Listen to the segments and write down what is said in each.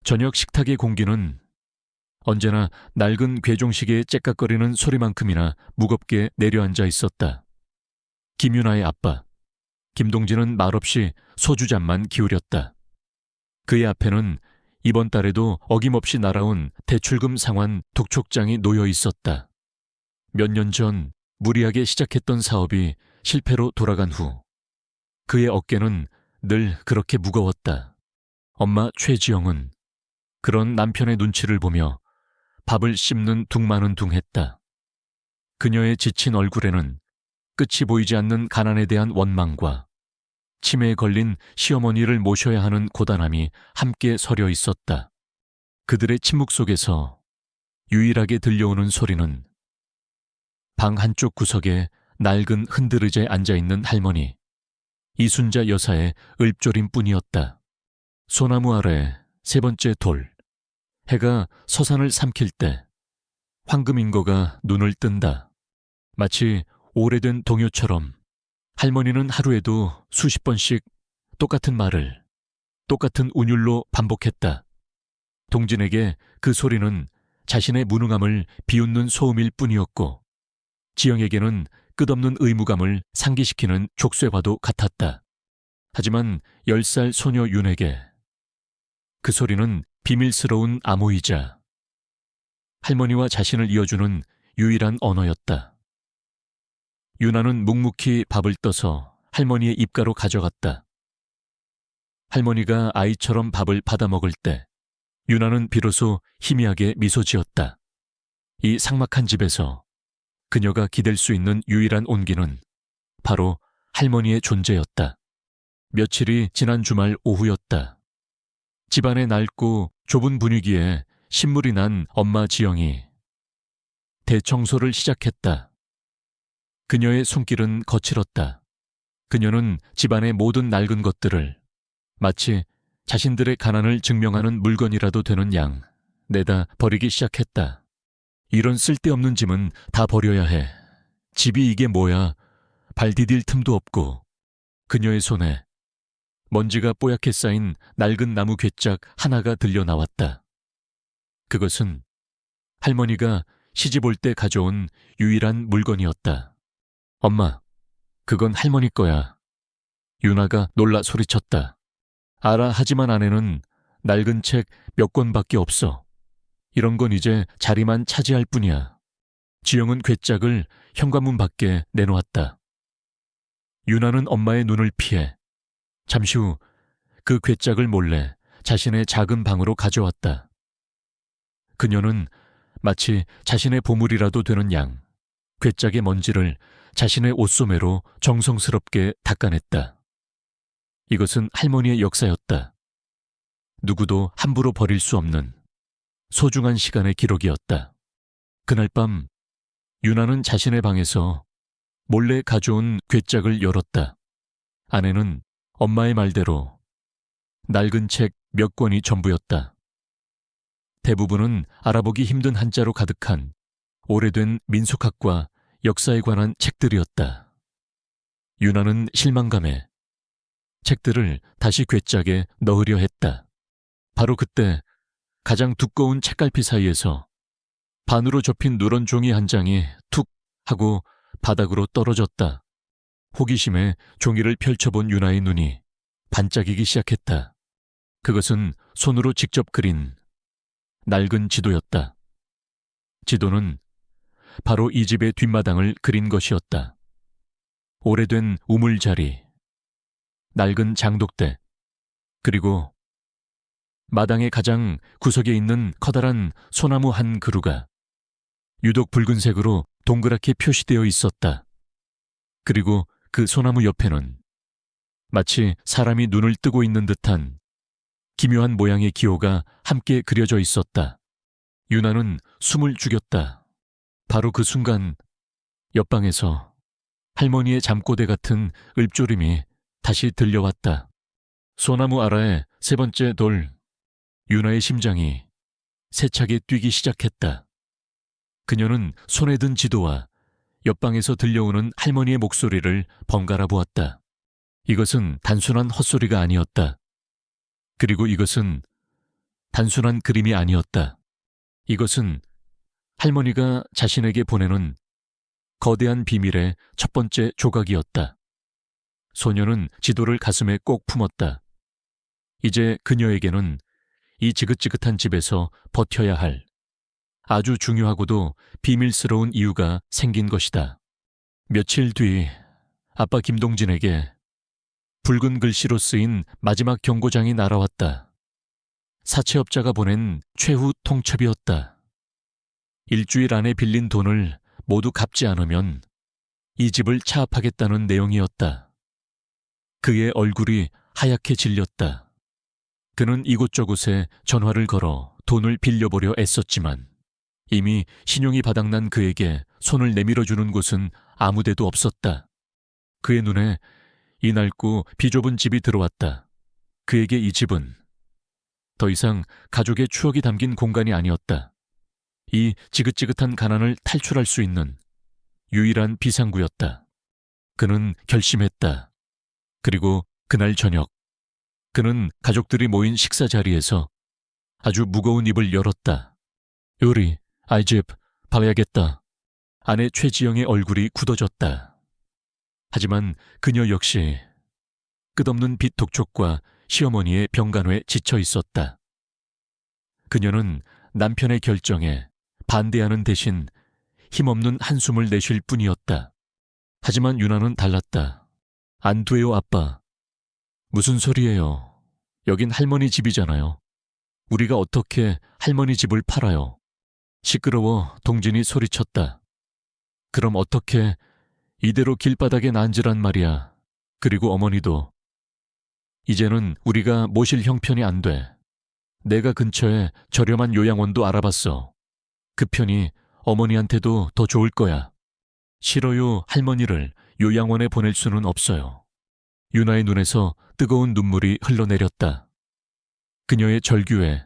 저녁 식탁의 공기는 언제나 낡은 괴종시계의 째깍거리는 소리만큼이나 무겁게 내려앉아 있었다. 김유나의 아빠, 김동진은 말없이 소주잔만 기울였다. 그의 앞에는 이번 달에도 어김없이 날아온 대출금 상환 독촉장이 놓여 있었다. 몇 년 전 무리하게 시작했던 사업이 실패로 돌아간 후 그의 어깨는 늘 그렇게 무거웠다. 엄마 최지영은 그런 남편의 눈치를 보며 밥을 씹는 둥마는둥했다. 그녀의 지친 얼굴에는 끝이 보이지 않는 가난에 대한 원망과 치매에 걸린 시어머니를 모셔야 하는 고단함이 함께 서려 있었다. 그들의 침묵 속에서 유일하게 들려오는 소리는 방 한쪽 구석에 낡은 흔들의자에 앉아있는 할머니 이순자 여사의 읊조림뿐이었다. 소나무 아래 세 번째 돌, 해가 서산을 삼킬 때 황금인거가 눈을 뜬다. 마치 오래된 동요처럼 할머니는 하루에도 수십 번씩 똑같은 말을 똑같은 운율로 반복했다. 동진에게 그 소리는 자신의 무능함을 비웃는 소음일 뿐이었고 지영에게는 끝없는 의무감을 상기시키는 족쇄와도 같았다. 하지만 10살 소녀 윤에게 그 소리는 비밀스러운 암호이자 할머니와 자신을 이어주는 유일한 언어였다. 유나는 묵묵히 밥을 떠서 할머니의 입가로 가져갔다. 할머니가 아이처럼 밥을 받아 먹을 때 유나는 비로소 희미하게 미소 지었다. 이 삭막한 집에서 그녀가 기댈 수 있는 유일한 온기는 바로 할머니의 존재였다. 며칠이 지난 주말 오후였다. 집안의 낡고 좁은 분위기에 신물이 난 엄마 지영이 대청소를 시작했다. 그녀의 손길은 거칠었다. 그녀는 집안의 모든 낡은 것들을 마치 자신들의 가난을 증명하는 물건이라도 되는 양 내다 버리기 시작했다. 이런 쓸데없는 짐은 다 버려야 해. 집이 이게 뭐야. 발 디딜 틈도 없고. 그녀의 손에 먼지가 뽀얗게 쌓인 낡은 나무 괴짝 하나가 들려 나왔다. 그것은 할머니가 시집 올 때 가져온 유일한 물건이었다. 엄마, 그건 할머니 거야. 유나가 놀라 소리쳤다. 알아, 하지만 안에는 낡은 책 몇 권밖에 없어. 이런 건 이제 자리만 차지할 뿐이야. 지영은 괴짝을 현관문 밖에 내놓았다. 유나는 엄마의 눈을 피해 잠시 후 그 괴짝을 몰래 자신의 작은 방으로 가져왔다. 그녀는 마치 자신의 보물이라도 되는 양 괴짝의 먼지를 자신의 옷소매로 정성스럽게 닦아냈다. 이것은 할머니의 역사였다. 누구도 함부로 버릴 수 없는 소중한 시간의 기록이었다. 그날 밤 유나는 자신의 방에서 몰래 가져온 괴짝을 열었다. 안에는 엄마의 말대로 낡은 책 몇 권이 전부였다. 대부분은 알아보기 힘든 한자로 가득한 오래된 민속학과 역사에 관한 책들이었다. 유나는 실망감에 책들을 다시 괴짝에 넣으려 했다. 바로 그때 가장 두꺼운 책갈피 사이에서 반으로 접힌 누런 종이 한 장이 툭 하고 바닥으로 떨어졌다. 호기심에 종이를 펼쳐본 유나의 눈이 반짝이기 시작했다. 그것은 손으로 직접 그린 낡은 지도였다. 지도는 바로 이 집의 뒷마당을 그린 것이었다. 오래된 우물자리, 낡은 장독대, 그리고 마당의 가장 구석에 있는 커다란 소나무 한 그루가 유독 붉은색으로 동그랗게 표시되어 있었다. 그리고 그 소나무 옆에는 마치 사람이 눈을 뜨고 있는 듯한 기묘한 모양의 기호가 함께 그려져 있었다. 유나는 숨을 죽였다. 바로 그 순간 옆방에서 할머니의 잠꼬대 같은 읊조림이 다시 들려왔다. 소나무 아라의 세 번째 돌. 유나의 심장이 세차게 뛰기 시작했다. 그녀는 손에 든 지도와 옆방에서 들려오는 할머니의 목소리를 번갈아 보았다. 이것은 단순한 헛소리가 아니었다. 그리고 이것은 단순한 그림이 아니었다. 이것은 할머니가 자신에게 보내는 거대한 비밀의 첫 번째 조각이었다. 소녀는 지도를 가슴에 꼭 품었다. 이제 그녀에게는 이 지긋지긋한 집에서 버텨야 할 아주 중요하고도 비밀스러운 이유가 생긴 것이다. 며칠 뒤 아빠 김동진에게 붉은 글씨로 쓰인 마지막 경고장이 날아왔다. 사채업자가 보낸 최후 통첩이었다. 일주일 안에 빌린 돈을 모두 갚지 않으면 이 집을 차압하겠다는 내용이었다. 그의 얼굴이 하얗게 질렸다. 그는 이곳저곳에 전화를 걸어 돈을 빌려보려 애썼지만 이미 신용이 바닥난 그에게 손을 내밀어주는 곳은 아무데도 없었다. 그의 눈에 이 낡고 비좁은 집이 들어왔다. 그에게 이 집은 더 이상 가족의 추억이 담긴 공간이 아니었다. 이 지긋지긋한 가난을 탈출할 수 있는 유일한 비상구였다. 그는 결심했다. 그리고 그날 저녁, 그는 가족들이 모인 식사 자리에서 아주 무거운 입을 열었다. 요리, 아이집, 봐야겠다. 아내 최지영의 얼굴이 굳어졌다. 하지만 그녀 역시 끝없는 빚 독촉과 시어머니의 병간호에 지쳐 있었다. 그녀는 남편의 결정에 반대하는 대신 힘없는 한숨을 내쉴 뿐이었다. 하지만 유나는 달랐다. 안 돼요, 아빠. 무슨 소리예요? 여긴 할머니 집이잖아요. 우리가 어떻게 할머니 집을 팔아요? 시끄러워 동진이 소리쳤다. 그럼 어떻게 이대로 길바닥에 난지란 말이야. 그리고 어머니도. 이제는 우리가 모실 형편이 안 돼. 내가 근처에 저렴한 요양원도 알아봤어. 그 편이 어머니한테도 더 좋을 거야. 싫어요, 할머니를 요양원에 보낼 수는 없어요. 유나의 눈에서 뜨거운 눈물이 흘러내렸다. 그녀의 절규에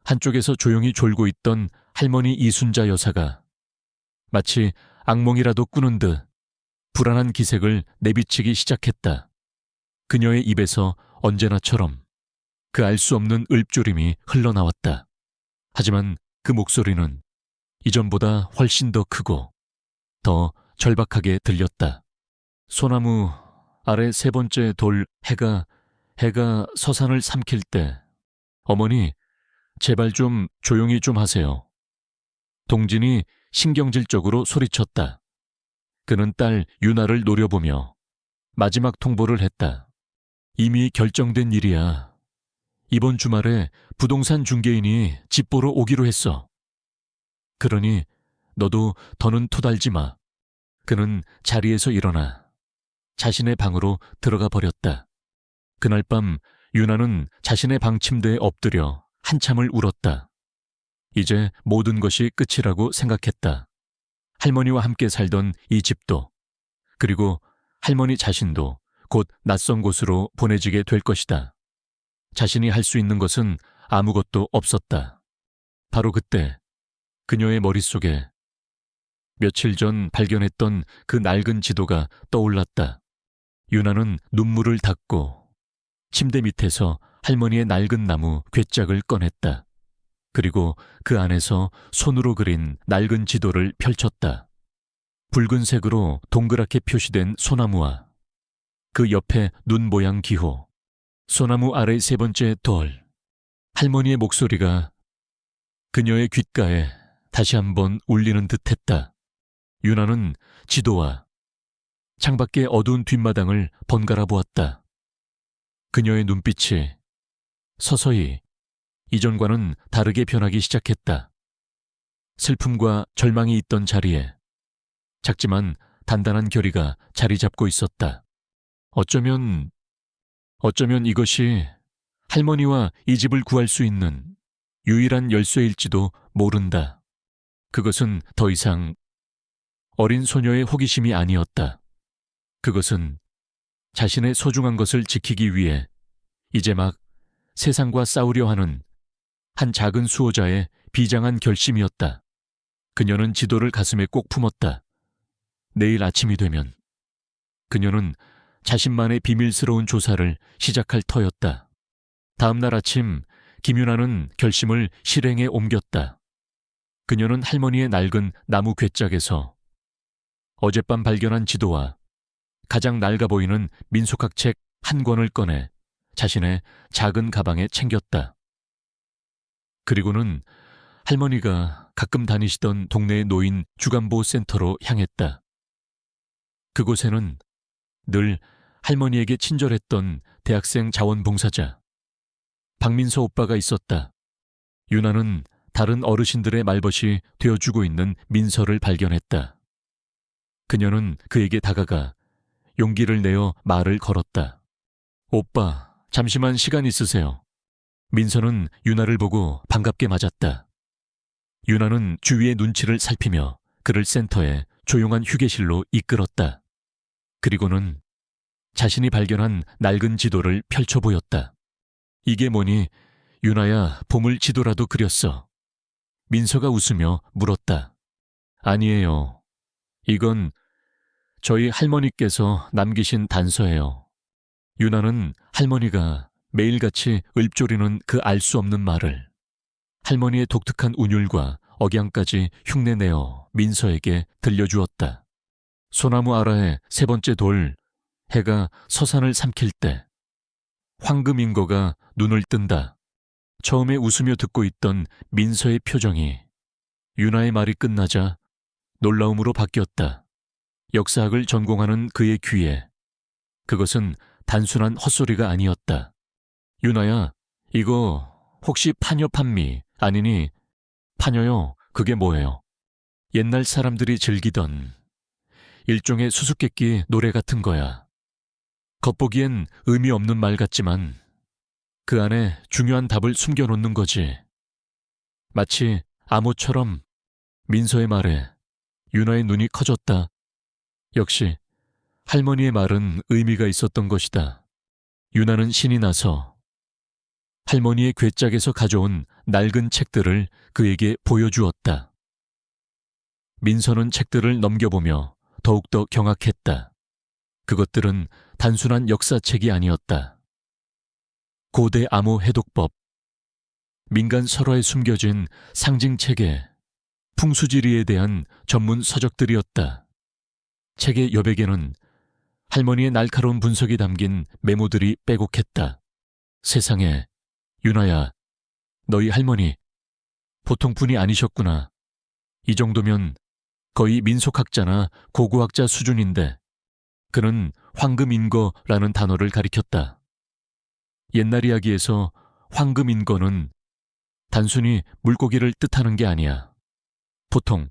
한쪽에서 조용히 졸고 있던 할머니 이순자 여사가 마치 악몽이라도 꾸는 듯 불안한 기색을 내비치기 시작했다. 그녀의 입에서 언제나처럼 그 알 수 없는 읊조림이 흘러나왔다. 하지만 그 목소리는 이전보다 훨씬 더 크고 더 절박하게 들렸다. 소나무 아래 세 번째 돌 해가 서산을 삼킬 때 어머니 제발 좀 조용히 좀 하세요. 동진이 신경질적으로 소리쳤다. 그는 딸 유나를 노려보며 마지막 통보를 했다. 이미 결정된 일이야. 이번 주말에 부동산 중개인이 집 보러 오기로 했어. 그러니 너도 더는 토달지 마. 그는 자리에서 일어나 자신의 방으로 들어가 버렸다. 그날 밤 유나는 자신의 방 침대에 엎드려 한참을 울었다. 이제 모든 것이 끝이라고 생각했다. 할머니와 함께 살던 이 집도, 그리고 할머니 자신도 곧 낯선 곳으로 보내지게 될 것이다. 자신이 할 수 있는 것은 아무것도 없었다. 바로 그때 그녀의 머릿속에 며칠 전 발견했던 그 낡은 지도가 떠올랐다. 유나는 눈물을 닦고 침대 밑에서 할머니의 낡은 나무 괴짝을 꺼냈다. 그리고 그 안에서 손으로 그린 낡은 지도를 펼쳤다. 붉은색으로 동그랗게 표시된 소나무와 그 옆에 눈 모양 기호, 소나무 아래 세 번째 돌, 할머니의 목소리가 그녀의 귓가에 다시 한번 울리는 듯했다. 유나는 지도와 창밖의 어두운 뒷마당을 번갈아 보았다. 그녀의 눈빛이 서서히 이전과는 다르게 변하기 시작했다. 슬픔과 절망이 있던 자리에 작지만 단단한 결의가 자리 잡고 있었다. 어쩌면 이것이 할머니와 이 집을 구할 수 있는 유일한 열쇠일지도 모른다. 그것은 더 이상 어린 소녀의 호기심이 아니었다. 그것은 자신의 소중한 것을 지키기 위해 이제 막 세상과 싸우려 하는 한 작은 수호자의 비장한 결심이었다. 그녀는 지도를 가슴에 꼭 품었다. 내일 아침이 되면 그녀는 자신만의 비밀스러운 조사를 시작할 터였다. 다음 날 아침 김윤아는 결심을 실행에 옮겼다. 그녀는 할머니의 낡은 나무 괴짝에서 어젯밤 발견한 지도와 가장 낡아 보이는 민속학 책 한 권을 꺼내 자신의 작은 가방에 챙겼다. 그리고는 할머니가 가끔 다니시던 동네의 노인 주간보호센터로 향했다. 그곳에는 늘 할머니에게 친절했던 대학생 자원봉사자 박민서 오빠가 있었다. 유나는 다른 어르신들의 말벗이 되어주고 있는 민서를 발견했다. 그녀는 그에게 다가가 용기를 내어 말을 걸었다. 오빠, 잠시만 시간 있으세요. 민서는 유나를 보고 반갑게 맞았다. 유나는 주위의 눈치를 살피며 그를 센터에 조용한 휴게실로 이끌었다. 그리고는 자신이 발견한 낡은 지도를 펼쳐 보였다. 이게 뭐니? 유나야, 보물 지도라도 그렸어. 민서가 웃으며 물었다. 아니에요. 이건 저희 할머니께서 남기신 단서예요. 유나는 할머니가 매일같이 읊조리는 그 알 수 없는 말을 할머니의 독특한 운율과 억양까지 흉내내어 민서에게 들려주었다. 소나무 아라의 세 번째 돌, 해가 서산을 삼킬 때 황금인거가 눈을 뜬다. 처음에 웃으며 듣고 있던 민서의 표정이 유나의 말이 끝나자 놀라움으로 바뀌었다. 역사학을 전공하는 그의 귀에 그것은 단순한 헛소리가 아니었다. 유나야, 이거 혹시 파녀 판미 아니니? 파녀요, 그게 뭐예요? 옛날 사람들이 즐기던 일종의 수수께끼 노래 같은 거야. 겉보기엔 의미 없는 말 같지만 그 안에 중요한 답을 숨겨놓는 거지. 마치 암호처럼. 민서의 말에 유나의 눈이 커졌다. 역시 할머니의 말은 의미가 있었던 것이다. 유나는 신이 나서 할머니의 괴짝에서 가져온 낡은 책들을 그에게 보여주었다. 민서는 책들을 넘겨보며 더욱더 경악했다. 그것들은 단순한 역사책이 아니었다. 고대 암호 해독법, 민간 설화에 숨겨진 상징체계, 풍수지리에 대한 전문 서적들이었다. 책의 여백에는 할머니의 날카로운 분석이 담긴 메모들이 빼곡했다. 세상에, 유나야, 너희 할머니 보통 분이 아니셨구나. 이 정도면 거의 민속학자나 고고학자 수준인데 그는 황금인거라는 단어를 가리켰다. 옛날 이야기에서 황금인거는 단순히 물고기를 뜻하는 게 아니야. 보통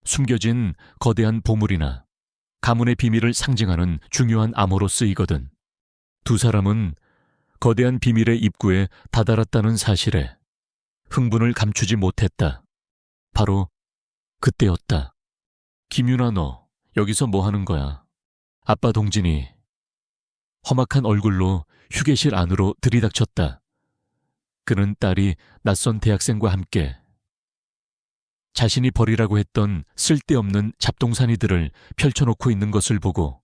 숨겨진 거대한 보물이나 가문의 비밀을 상징하는 중요한 암호로 쓰이거든. 두 사람은 거대한 비밀의 입구에 다다랐다는 사실에 흥분을 감추지 못했다. 바로 그때였다. 김윤아, 너 여기서 뭐 하는 거야? 아빠 동진이 험악한 얼굴로 휴게실 안으로 들이닥쳤다. 그는 딸이 낯선 대학생과 함께 자신이 버리라고 했던 쓸데없는 잡동사니들을 펼쳐놓고 있는 것을 보고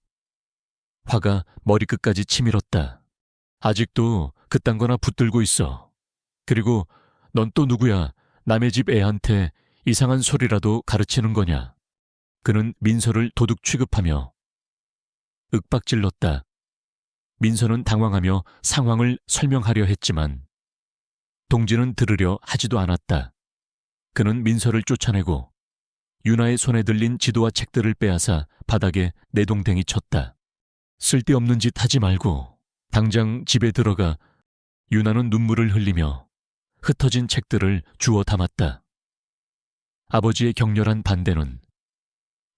화가 머리끝까지 치밀었다. 아직도 그딴 거나 붙들고 있어. 그리고 넌 또 누구야? 남의 집 애한테 이상한 소리라도 가르치는 거냐? 그는 민서를 도둑 취급하며 윽박질렀다. 민서는 당황하며 상황을 설명하려 했지만 동진은 들으려 하지도 않았다. 그는 민서를 쫓아내고 유나의 손에 들린 지도와 책들을 빼앗아 바닥에 내동댕이 쳤다. 쓸데없는 짓 하지 말고 당장 집에 들어가. 유나는 눈물을 흘리며 흩어진 책들을 주워 담았다. 아버지의 격렬한 반대는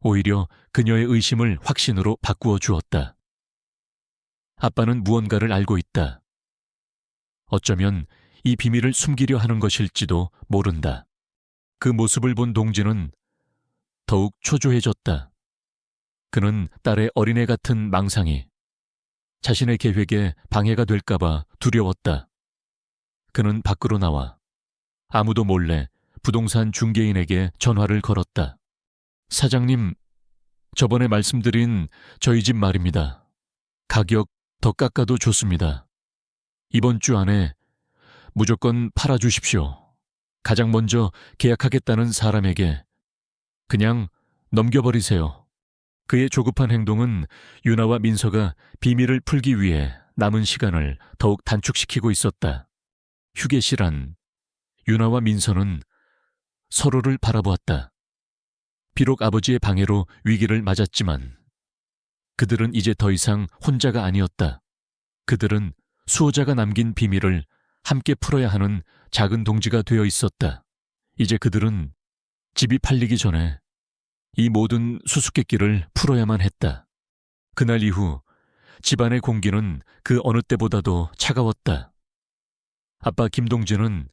오히려 그녀의 의심을 확신으로 바꾸어 주었다. 아빠는 무언가를 알고 있다. 어쩌면 이 비밀을 숨기려 하는 것일지도 모른다. 그 모습을 본 동진은 더욱 초조해졌다. 그는 딸의 어린애 같은 망상이 자신의 계획에 방해가 될까봐 두려웠다. 그는 밖으로 나와 아무도 몰래 부동산 중개인에게 전화를 걸었다. 사장님, 저번에 말씀드린 저희 집 말입니다. 가격 더 깎아도 좋습니다. 이번 주 안에 무조건 팔아주십시오. 가장 먼저 계약하겠다는 사람에게 그냥 넘겨버리세요. 그의 조급한 행동은 유나와 민서가 비밀을 풀기 위해 남은 시간을 더욱 단축시키고 있었다. 휴게실 유나와 민서는 서로를 바라보았다. 비록 아버지의 방해로 위기를 맞았지만 그들은 이제 더 이상 혼자가 아니었다. 그들은 수호자가 남긴 비밀을 함께 풀어야 하는 작은 동지가 되어 있었다. 이제 그들은 집이 팔리기 전에 이 모든 수수께끼를 풀어야만 했다. 그날 이후 집안의 공기는 그 어느 때보다도 차가웠다. 아빠 김동진은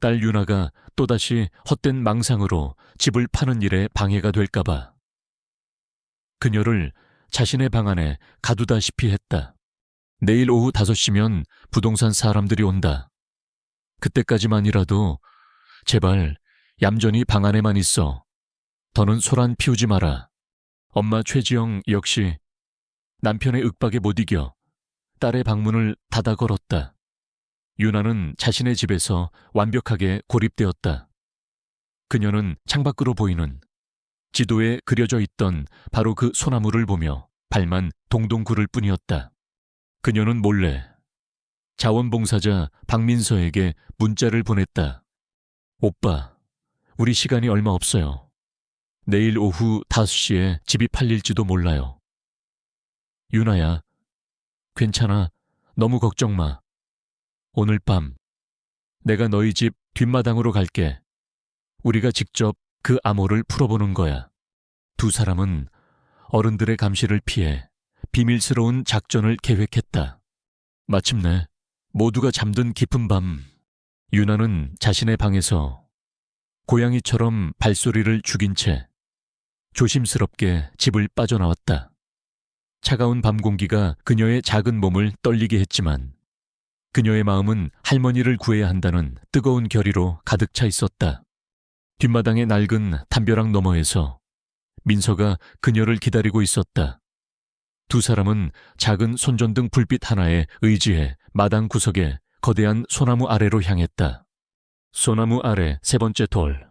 딸 유나가 또다시 헛된 망상으로 집을 파는 일에 방해가 될까봐 그녀를 자신의 방 안에 가두다시피 했다. 내일 오후 5시면 부동산 사람들이 온다. 그때까지만이라도 제발 얌전히 방 안에만 있어. 더는 소란 피우지 마라. 엄마 최지영 역시 남편의 윽박에 못 이겨 딸의 방문을 닫아 걸었다. 유나는 자신의 집에서 완벽하게 고립되었다. 그녀는 창밖으로 보이는 지도에 그려져 있던 바로 그 소나무를 보며 발만 동동 구를 뿐이었다. 그녀는 몰래 자원봉사자 박민서에게 문자를 보냈다. 오빠, 우리 시간이 얼마 없어요. 내일 오후 5시에 집이 팔릴지도 몰라요. 유나야, 괜찮아. 너무 걱정 마. 오늘 밤 내가 너희 집 뒷마당으로 갈게. 우리가 직접 그 암호를 풀어보는 거야. 두 사람은 어른들의 감시를 피해 비밀스러운 작전을 계획했다. 마침내 모두가 잠든 깊은 밤, 유나는 자신의 방에서 고양이처럼 발소리를 죽인 채 조심스럽게 집을 빠져나왔다. 차가운 밤 공기가 그녀의 작은 몸을 떨리게 했지만 그녀의 마음은 할머니를 구해야 한다는 뜨거운 결의로 가득 차 있었다. 뒷마당의 낡은 담벼락 너머에서 민서가 그녀를 기다리고 있었다. 두 사람은 작은 손전등 불빛 하나에 의지해 마당 구석에 거대한 소나무 아래로 향했다. 소나무 아래 3번째 돌.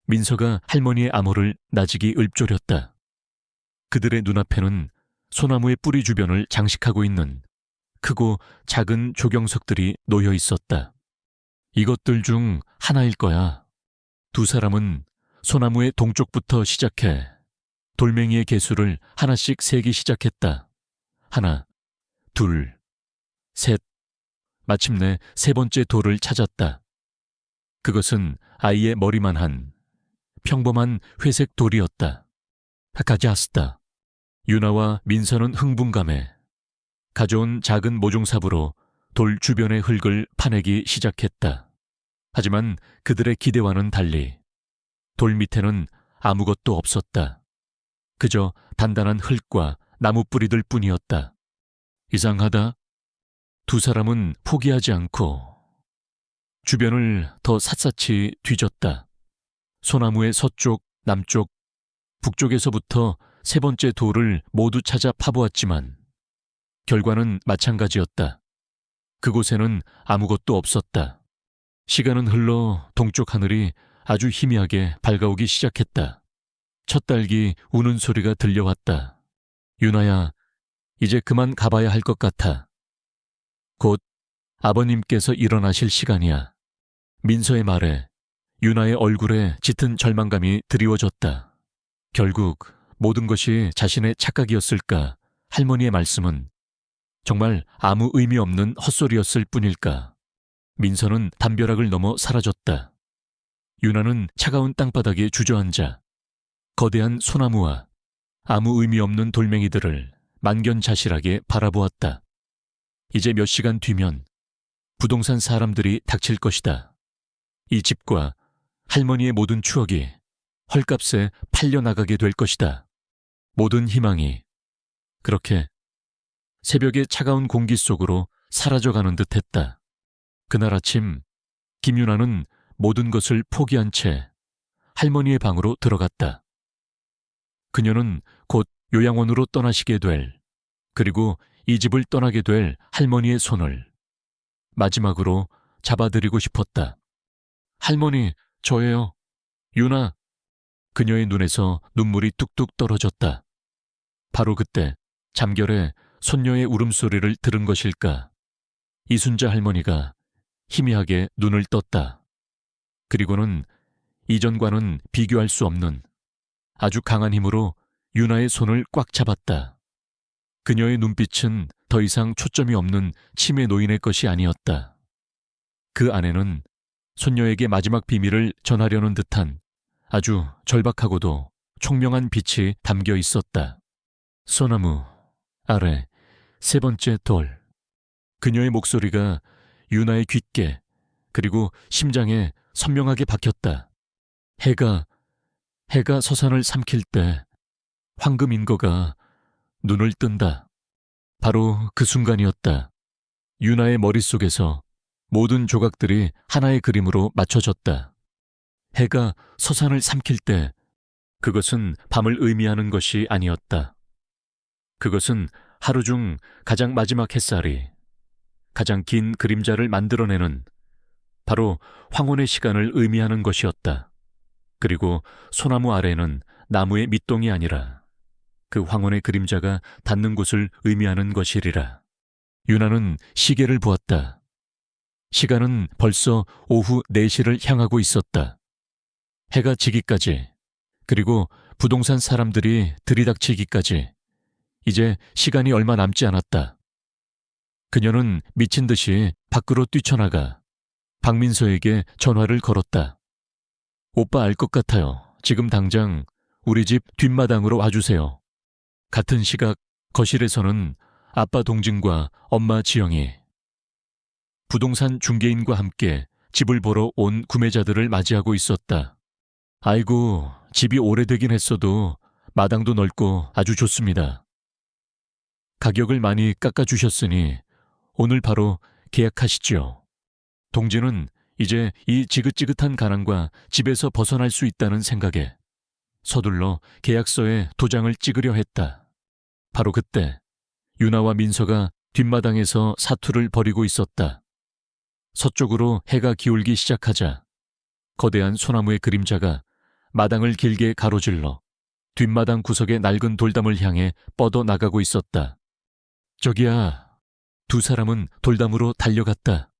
민서가 할머니의 암호를 나직이 읊조렸다. 그들의 눈앞에는 소나무의 뿌리 주변을 장식하고 있는 크고 작은 조경석들이 놓여 있었다. 이것들 중 하나일 거야. 두 사람은 소나무의 동쪽부터 시작해 돌멩이의 개수를 하나씩 세기 시작했다. 하나, 둘, 셋. 마침내 3번째 돌을 찾았다. 그것은 아이의 머리만한 평범한 회색 돌이었다. 가자스다. 유나와 민서는 흥분감에 가져온 작은 모종삽으로 돌 주변의 흙을 파내기 시작했다. 하지만 그들의 기대와는 달리 돌 밑에는 아무것도 없었다. 그저 단단한 흙과 나무 뿌리들 뿐이었다. 이상하다. 두 사람은 포기하지 않고 주변을 더 샅샅이 뒤졌다. 소나무의 서쪽, 남쪽, 북쪽에서부터 3번째 돌을 모두 찾아 파보았지만 결과는 마찬가지였다. 그곳에는 아무것도 없었다. 시간은 흘러 동쪽 하늘이 아주 희미하게 밝아오기 시작했다. 첫 딸기 우는 소리가 들려왔다. 유나야, 이제 그만 가봐야 할 것 같아. 곧 아버님께서 일어나실 시간이야. 민서의 말에 유나의 얼굴에 짙은 절망감이 드리워졌다. 결국 모든 것이 자신의 착각이었을까? 할머니의 말씀은 정말 아무 의미 없는 헛소리였을 뿐일까? 민서는 담벼락을 넘어 사라졌다. 유나는 차가운 땅바닥에 주저앉아 거대한 소나무와 아무 의미 없는 돌멩이들을 만견자실하게 바라보았다. 이제 몇 시간 뒤면 부동산 사람들이 닥칠 것이다. 이 집과 할머니의 모든 추억이 헐값에 팔려나가게 될 것이다. 모든 희망이 그렇게 새벽의 차가운 공기 속으로 사라져가는 듯했다. 그날 아침 김유나는 모든 것을 포기한 채 할머니의 방으로 들어갔다. 그녀는 곧 요양원으로 떠나시게 될, 그리고 이 집을 떠나게 될 할머니의 손을 마지막으로 잡아드리고 싶었다. 할머니, 저예요. 유나. 그녀의 눈에서 눈물이 뚝뚝 떨어졌다. 바로 그때 잠결에 손녀의 울음소리를 들은 것일까. 이순자 할머니가 희미하게 눈을 떴다. 그리고는 이전과는 비교할 수 없는 아주 강한 힘으로 유나의 손을 꽉 잡았다. 그녀의 눈빛은 더 이상 초점이 없는 치매 노인의 것이 아니었다. 그 안에는 손녀에게 마지막 비밀을 전하려는 듯한 아주 절박하고도 총명한 빛이 담겨 있었다. 소나무 아래 세 번째 돌. 그녀의 목소리가 유나의 귓게 그리고 심장에 선명하게 박혔다. 해가 서산을 삼킬 때 황금인거가 눈을 뜬다. 바로 그 순간이었다. 유나의 머릿속에서 모든 조각들이 하나의 그림으로 맞춰졌다. 해가 서산을 삼킬 때 그것은 밤을 의미하는 것이 아니었다. 그것은 하루 중 가장 마지막 햇살이 가장 긴 그림자를 만들어내는 바로 황혼의 시간을 의미하는 것이었다. 그리고 소나무 아래는 나무의 밑동이 아니라 그 황혼의 그림자가 닿는 곳을 의미하는 것이리라. 유나는 시계를 보았다. 시간은 벌써 오후 4시를 향하고 있었다. 해가 지기까지, 그리고 부동산 사람들이 들이닥치기까지 이제 시간이 얼마 남지 않았다. 그녀는 미친 듯이 밖으로 뛰쳐나가 박민서에게 전화를 걸었다. 오빠 알 것 같아요. 지금 당장 우리 집 뒷마당으로 와주세요. 같은 시각 거실에서는 아빠 동진과 엄마 지영이 부동산 중개인과 함께 집을 보러 온 구매자들을 맞이하고 있었다. 아이고, 집이 오래되긴 했어도 마당도 넓고 아주 좋습니다. 가격을 많이 깎아주셨으니 오늘 바로 계약하시죠. 동진은 이제 이 지긋지긋한 가난과 집에서 벗어날 수 있다는 생각에 서둘러 계약서에 도장을 찍으려 했다. 바로 그때 유나와 민서가 뒷마당에서 사투를 벌이고 있었다. 서쪽으로 해가 기울기 시작하자 거대한 소나무의 그림자가 마당을 길게 가로질러 뒷마당 구석의 낡은 돌담을 향해 뻗어 나가고 있었다. 저기야. 두 사람은 돌담으로 달려갔다.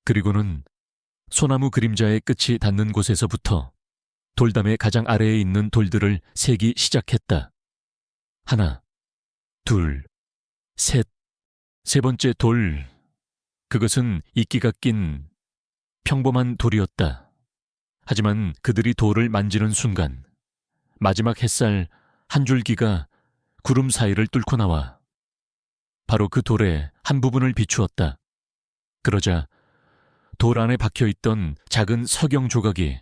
그리고는 소나무 그림자의 끝이 닿는 곳에서부터 돌담의 가장 아래에 있는 돌들을 세기 시작했다. 하나, 둘, 셋. 세 번째 돌. 그것은 이끼가 낀 평범한 돌이었다. 하지만 그들이 돌을 만지는 순간 마지막 햇살 한 줄기가 구름 사이를 뚫고 나와 바로 그 돌의 한 부분을 비추었다. 그러자 돌 안에 박혀있던 작은 석영 조각이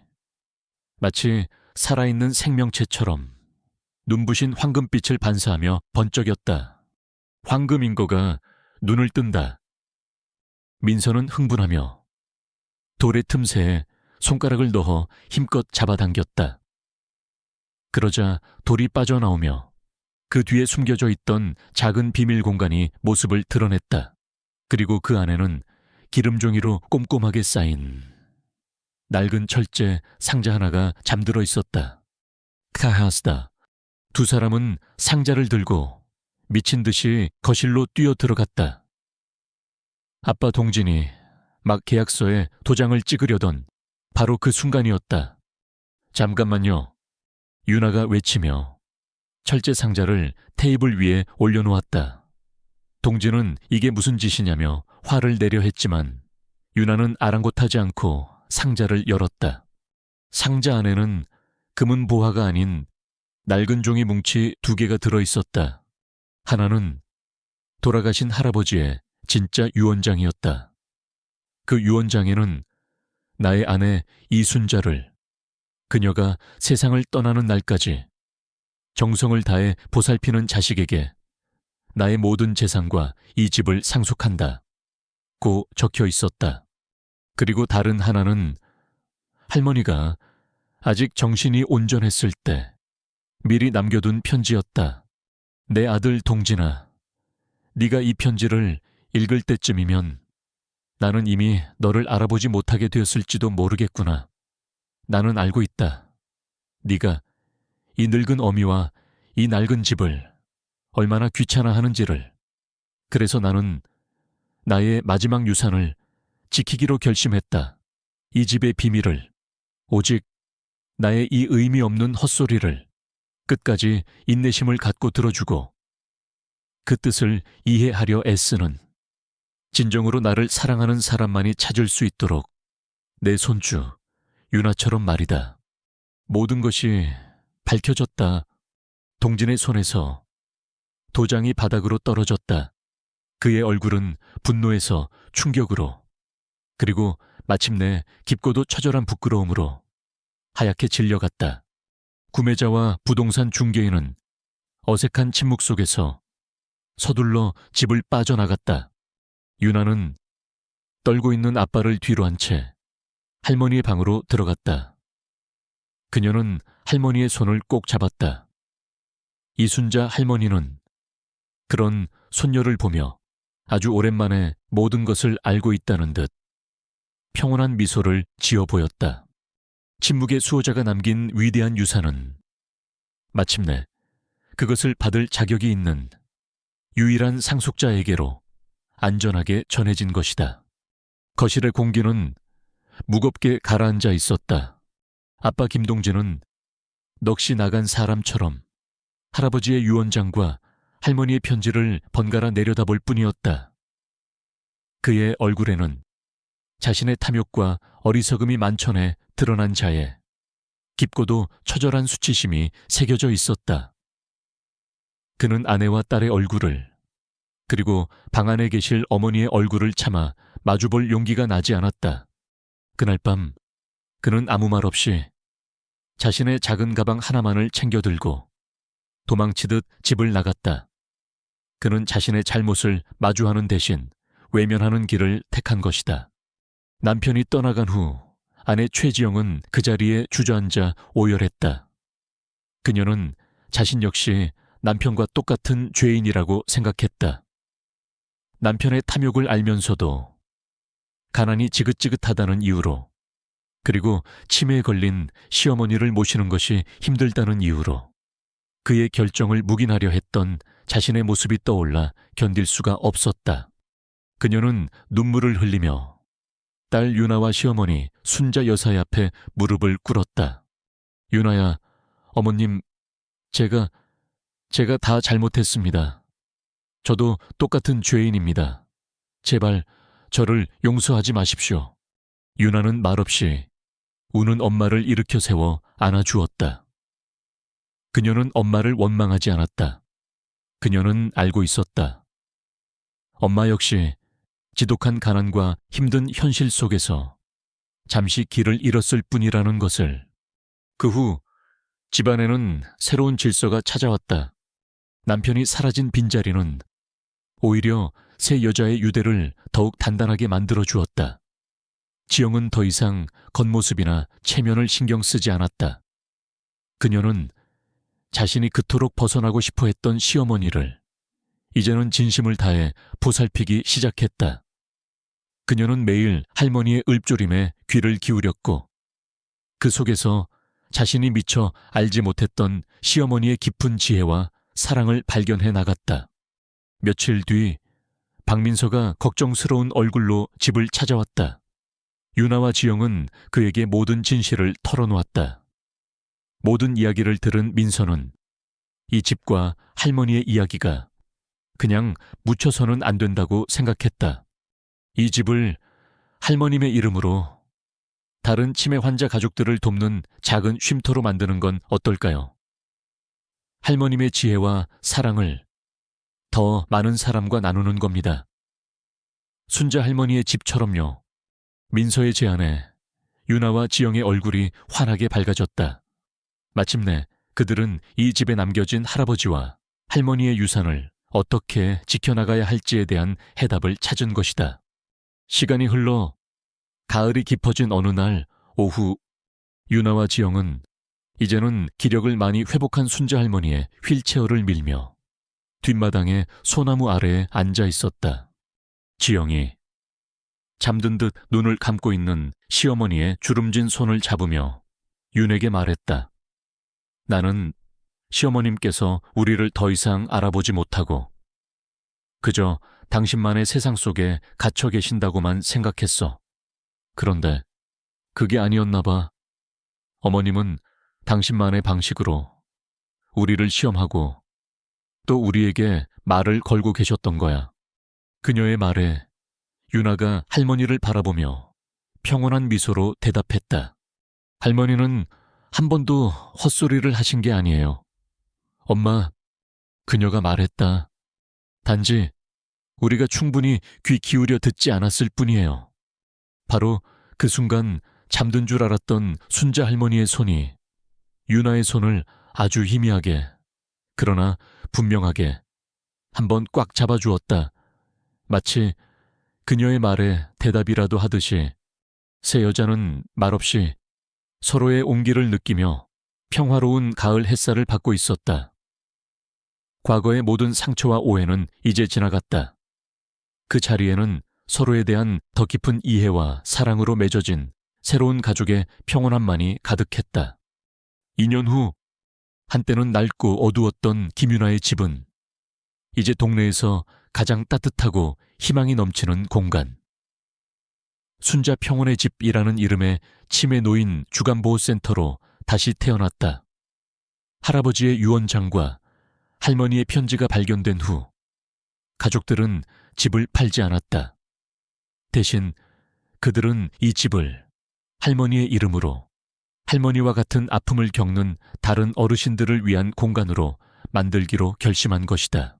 마치 살아있는 생명체처럼 눈부신 황금빛을 반사하며 번쩍였다. 황금인거가 눈을 뜬다. 민서는 흥분하며 돌의 틈새에 손가락을 넣어 힘껏 잡아당겼다. 그러자 돌이 빠져나오며 그 뒤에 숨겨져 있던 작은 비밀 공간이 모습을 드러냈다. 그리고 그 안에는 기름종이로 꼼꼼하게 쌓인 낡은 철제 상자 하나가 잠들어 있었다. 카하스다. 두 사람은 상자를 들고 미친 듯이 거실로 뛰어 들어갔다. 아빠 동진이 막 계약서에 도장을 찍으려던 바로 그 순간이었다. 잠깐만요. 유나가 외치며 철제 상자를 테이블 위에 올려놓았다. 동진은 이게 무슨 짓이냐며 화를 내려 했지만 유나는 아랑곳하지 않고 상자를 열었다. 상자 안에는 금은 보화가 아닌 낡은 종이 뭉치 2개가 들어있었다. 하나는 돌아가신 할아버지의 진짜 유언장이었다. 그 유언장에는 나의 아내 이순자를 그녀가 세상을 떠나는 날까지 정성을 다해 보살피는 자식에게 나의 모든 재산과 이 집을 상속한다. 고 적혀 있었다. 그리고 다른 하나는 할머니가 아직 정신이 온전했을 때 미리 남겨둔 편지였다. 내 아들 동진아, 네가 이 편지를 읽을 때쯤이면 나는 이미 너를 알아보지 못하게 되었을지도 모르겠구나. 나는 알고 있다. 네가 이 늙은 어미와 이 낡은 집을 얼마나 귀찮아하는지를. 그래서 나는 나의 마지막 유산을 지키기로 결심했다. 이 집의 비밀을, 오직 나의 이 의미 없는 헛소리를 끝까지 인내심을 갖고 들어주고 그 뜻을 이해하려 애쓰는, 진정으로 나를 사랑하는 사람만이 찾을 수 있도록 내 손주 유나처럼 말이다. 모든 것이 밝혀졌다. 동진의 손에서 도장이 바닥으로 떨어졌다. 그의 얼굴은 분노에서 충격으로, 그리고 마침내 깊고도 처절한 부끄러움으로 하얗게 질려갔다. 구매자와 부동산 중개인은 어색한 침묵 속에서 서둘러 집을 빠져나갔다. 유나는 떨고 있는 아빠를 뒤로 한 채 할머니의 방으로 들어갔다. 그녀는 할머니의 손을 꼭 잡았다. 이순자 할머니는 그런 손녀를 보며 아주 오랜만에 모든 것을 알고 있다는 듯 평온한 미소를 지어 보였다. 침묵의 수호자가 남긴 위대한 유산은 마침내 그것을 받을 자격이 있는 유일한 상속자에게로 안전하게 전해진 것이다. 거실의 공기는 무겁게 가라앉아 있었다. 아빠 김동진은 넋이 나간 사람처럼 할아버지의 유언장과 할머니의 편지를 번갈아 내려다볼 뿐이었다. 그의 얼굴에는 자신의 탐욕과 어리석음이 만천해 드러난 자의 깊고도 처절한 수치심이 새겨져 있었다. 그는 아내와 딸의 얼굴을, 그리고 방 안에 계실 어머니의 얼굴을 참아 마주볼 용기가 나지 않았다. 그날 밤 그는 아무 말 없이 자신의 작은 가방 하나만을 챙겨 들고 도망치듯 집을 나갔다. 그는 자신의 잘못을 마주하는 대신 외면하는 길을 택한 것이다. 남편이 떠나간 후 아내 최지영은 그 자리에 주저앉아 오열했다. 그녀는 자신 역시 남편과 똑같은 죄인이라고 생각했다. 남편의 탐욕을 알면서도 가난이 지긋지긋하다는 이유로, 그리고 치매에 걸린 시어머니를 모시는 것이 힘들다는 이유로 그의 결정을 묵인하려 했던 자신의 모습이 떠올라 견딜 수가 없었다. 그녀는 눈물을 흘리며 딸 유나와 시어머니 순자 여사의 앞에 무릎을 꿇었다. 유나야, 어머님, 제가 다 잘못했습니다. 저도 똑같은 죄인입니다. 제발 저를 용서하지 마십시오. 유나는 말없이 우는 엄마를 일으켜 세워 안아주었다. 그녀는 엄마를 원망하지 않았다. 그녀는 알고 있었다. 엄마 역시 지독한 가난과 힘든 현실 속에서 잠시 길을 잃었을 뿐이라는 것을. 그 후 집안에는 새로운 질서가 찾아왔다. 남편이 사라진 빈자리는 오히려 새 여자의 유대를 더욱 단단하게 만들어 주었다. 지영은 더 이상 겉모습이나 체면을 신경 쓰지 않았다. 그녀는 자신이 그토록 벗어나고 싶어 했던 시어머니를 이제는 진심을 다해 보살피기 시작했다. 그녀는 매일 할머니의 읊조림에 귀를 기울였고 그 속에서 자신이 미처 알지 못했던 시어머니의 깊은 지혜와 사랑을 발견해 나갔다. 며칠 뒤 박민서가 걱정스러운 얼굴로 집을 찾아왔다. 유나와 지영은 그에게 모든 진실을 털어놓았다. 모든 이야기를 들은 민서는 이 집과 할머니의 이야기가 그냥 묻혀서는 안 된다고 생각했다. 이 집을 할머님의 이름으로 다른 치매 환자 가족들을 돕는 작은 쉼터로 만드는 건 어떨까요? 할머님의 지혜와 사랑을 더 많은 사람과 나누는 겁니다. 순자 할머니의 집처럼요. 민서의 제안에 유나와 지영의 얼굴이 환하게 밝아졌다. 마침내 그들은 이 집에 남겨진 할아버지와 할머니의 유산을 어떻게 지켜나가야 할지에 대한 해답을 찾은 것이다. 시간이 흘러 가을이 깊어진 어느 날 오후, 유나와 지영은 이제는 기력을 많이 회복한 순자 할머니의 휠체어를 밀며 뒷마당의 소나무 아래에 앉아 있었다. 지영이 잠든 듯 눈을 감고 있는 시어머니의 주름진 손을 잡으며 윤에게 말했다. 나는 시어머님께서 우리를 더 이상 알아보지 못하고 그저 당신만의 세상 속에 갇혀 계신다고만 생각했어. 그런데 그게 아니었나 봐. 어머님은 당신만의 방식으로 우리를 시험하고 또 우리에게 말을 걸고 계셨던 거야. 그녀의 말에 윤아가 할머니를 바라보며 평온한 미소로 대답했다. 할머니는 한 번도 헛소리를 하신 게 아니에요. 엄마, 그녀가 말했다. 단지 우리가 충분히 귀 기울여 듣지 않았을 뿐이에요. 바로 그 순간 잠든 줄 알았던 순자 할머니의 손이 윤아의 손을 아주 희미하게, 그러나 분명하게 한번 꽉 잡아주었다. 마치 그녀의 말에 대답이라도 하듯이 세 여자는 말없이 서로의 온기를 느끼며 평화로운 가을 햇살을 받고 있었다. 과거의 모든 상처와 오해는 이제 지나갔다. 그 자리에는 서로에 대한 더 깊은 이해와 사랑으로 맺어진 새로운 가족의 평온함만이 가득했다. 2년 후 한때는 낡고 어두웠던 김윤아의 집은 이제 동네에서 가장 따뜻하고 희망이 넘치는 공간. 순자 평온의 집이라는 이름의 치매 노인 주간보호센터로 다시 태어났다. 할아버지의 유언장과 할머니의 편지가 발견된 후 가족들은 집을 팔지 않았다. 대신 그들은 이 집을 할머니의 이름으로 할머니와 같은 아픔을 겪는 다른 어르신들을 위한 공간으로 만들기로 결심한 것이다.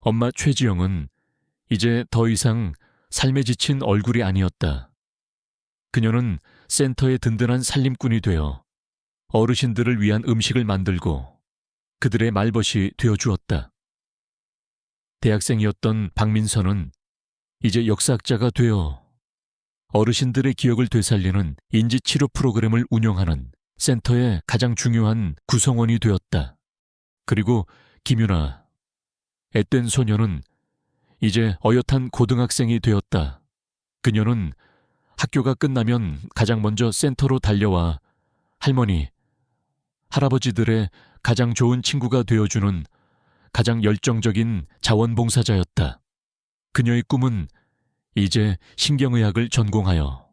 엄마 최지영은 이제 더 이상 삶에 지친 얼굴이 아니었다. 그녀는 센터의 든든한 살림꾼이 되어 어르신들을 위한 음식을 만들고 그들의 말벗이 되어주었다. 대학생이었던 박민선은 이제 역사학자가 되어 어르신들의 기억을 되살리는 인지치료 프로그램을 운영하는 센터의 가장 중요한 구성원이 되었다. 그리고 김윤아, 앳된 소녀는 이제 어엿한 고등학생이 되었다. 그녀는 학교가 끝나면 가장 먼저 센터로 달려와 할머니, 할아버지들의 가장 좋은 친구가 되어주는 가장 열정적인 자원봉사자였다. 그녀의 꿈은 이제 신경의학을 전공하여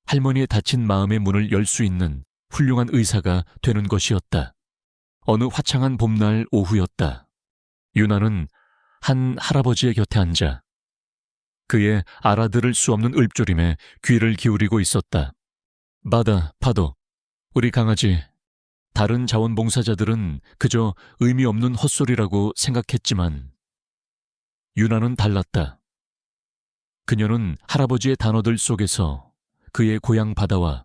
할머니의 다친 마음의 문을 열 수 있는 훌륭한 의사가 되는 것이었다. 어느 화창한 봄날 오후였다. 윤아는 한 할아버지의 곁에 앉아 그의 알아들을 수 없는 읊조림에 귀를 기울이고 있었다. 바다, 파도, 우리 강아지. 다른 자원봉사자들은 그저 의미 없는 헛소리라고 생각했지만 윤아는 달랐다. 그녀는 할아버지의 단어들 속에서 그의 고향 바다와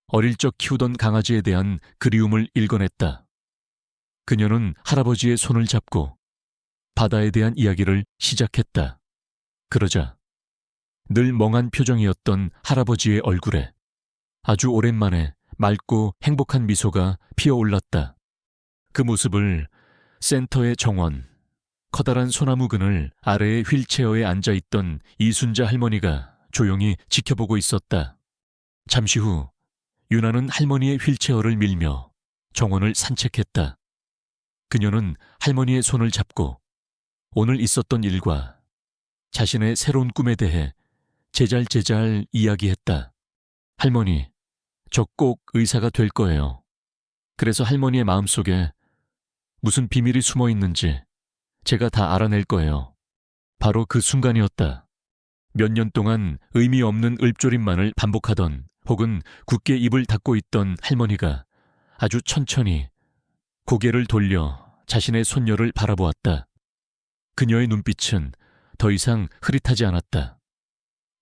어릴 적 키우던 강아지에 대한 그리움을 읽어냈다. 그녀는 할아버지의 손을 잡고 바다에 대한 이야기를 시작했다. 그러자 늘 멍한 표정이었던 할아버지의 얼굴에 아주 오랜만에 맑고 행복한 미소가 피어올랐다. 그 모습을 센터의 정원, 커다란 소나무 그늘 아래의 휠체어에 앉아있던 이순자 할머니가 조용히 지켜보고 있었다. 잠시 후 윤아는 할머니의 휠체어를 밀며 정원을 산책했다. 그녀는 할머니의 손을 잡고 오늘 있었던 일과 자신의 새로운 꿈에 대해 제잘제잘 이야기했다. 할머니, 저 꼭 의사가 될 거예요. 그래서 할머니의 마음속에 무슨 비밀이 숨어 있는지 제가 다 알아낼 거예요. 바로 그 순간이었다. 몇 년 동안 의미 없는 읊조림만을 반복하던 혹은 굳게 입을 닫고 있던 할머니가 아주 천천히 고개를 돌려 자신의 손녀를 바라보았다. 그녀의 눈빛은 더 이상 흐릿하지 않았다.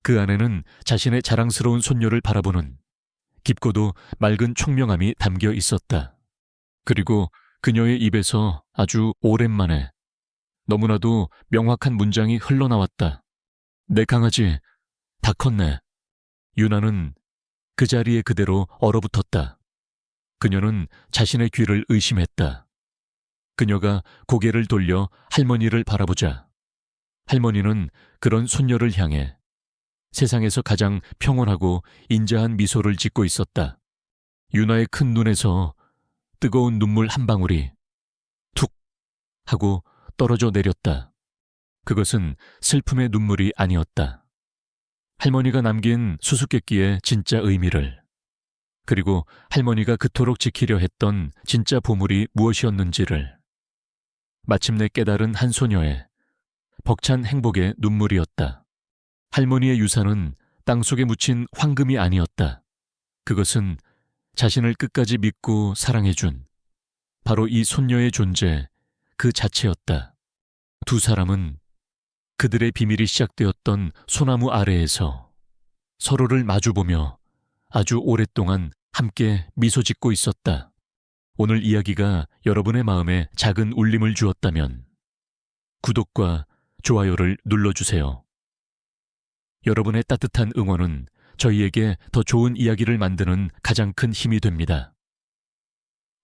그 안에는 자신의 자랑스러운 손녀를 바라보는 깊고도 맑은 총명함이 담겨 있었다. 그리고 그녀의 입에서 아주 오랜만에 너무나도 명확한 문장이 흘러나왔다. 내 강아지 다 컸네. 윤아는 그 자리에 그대로 얼어붙었다. 그녀는 자신의 귀를 의심했다. 그녀가 고개를 돌려 할머니를 바라보자 할머니는 그런 손녀를 향해 세상에서 가장 평온하고 인자한 미소를 짓고 있었다. 유나의 큰 눈에서 뜨거운 눈물 한 방울이 툭 하고 떨어져 내렸다. 그것은 슬픔의 눈물이 아니었다. 할머니가 남긴 수수께끼의 진짜 의미를, 그리고 할머니가 그토록 지키려 했던 진짜 보물이 무엇이었는지를 마침내 깨달은 한 소녀의 벅찬 행복의 눈물이었다. 할머니의 유산은 땅속에 묻힌 황금이 아니었다. 그것은 자신을 끝까지 믿고 사랑해준 바로 이 손녀의 존재 그 자체였다. 두 사람은 그들의 비밀이 시작되었던 소나무 아래에서 서로를 마주보며 아주 오랫동안 함께 미소 짓고 있었다. 오늘 이야기가 여러분의 마음에 작은 울림을 주었다면 구독과 좋아요를 눌러주세요. 여러분의 따뜻한 응원은 저희에게 더 좋은 이야기를 만드는 가장 큰 힘이 됩니다.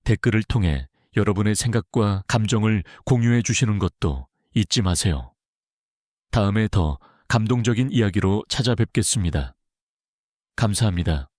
댓글을 통해 여러분의 생각과 감정을 공유해 주시는 것도 잊지 마세요. 다음에 더 감동적인 이야기로 찾아뵙겠습니다. 감사합니다.